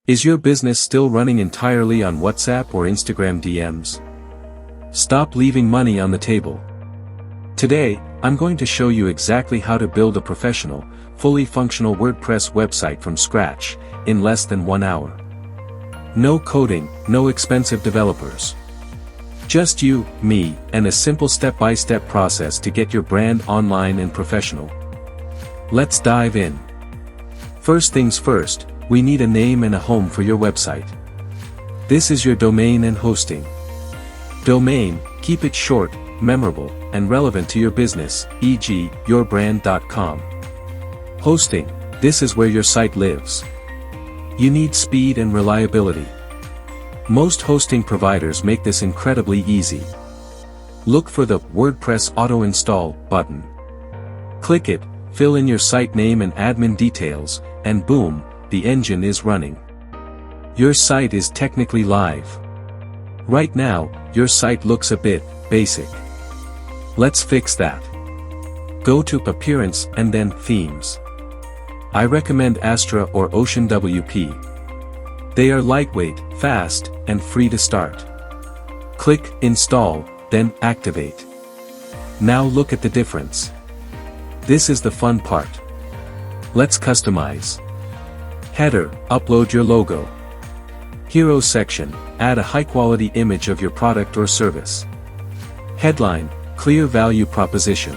Is your business still running entirely on WhatsApp or Instagram DMs? Stop leaving money on the table. Today, I'm going to show you exactly how to build a professional, fully functional WordPress website from scratch, in less than 1 hour. No coding, no expensive developers. Just you, me, and a simple step-by-step process to get your brand online and professional. Let's dive in. First things first, we need a name and a home for your website. This is your domain and hosting. Domain, keep it short, memorable, and relevant to your business, e.g., yourbrand.com. Hosting, this is where your site lives. You need speed and reliability. Most hosting providers make this incredibly easy. Look for the WordPress Auto Install button. Click it, fill in your site name and admin details, and boom, the engine is running. Your site is technically live. Right now, your site looks a bit basic. Let's fix that. Go to Appearance and then Themes. I recommend Astra or Ocean WP. They are lightweight, fast, and free to start. Click Install, then Activate. Now look at the difference. This is the fun part. Let's customize. Header, upload your logo. Hero section, add a high-quality image of your product or service. Headline, clear value proposition.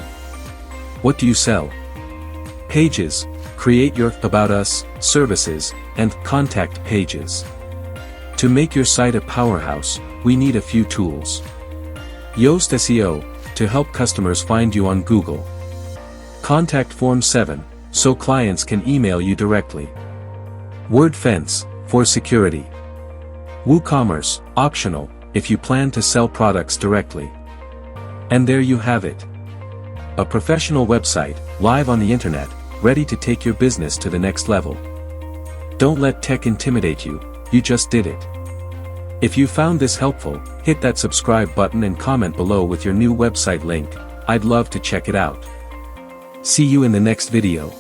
What do you sell? Pages, create your About Us, services, and contact pages. To make your site a powerhouse, we need a few tools. Yoast SEO, to help customers find you on Google. Contact Form 7, so clients can email you directly. WordFence, for security. WooCommerce, optional, if you plan to sell products directly. And there you have it. A professional website, live on the internet, ready to take your business to the next level. Don't let tech intimidate you, you just did it. If you found this helpful, hit that subscribe button and comment below with your new website link, I'd love to check it out. See you in the next video.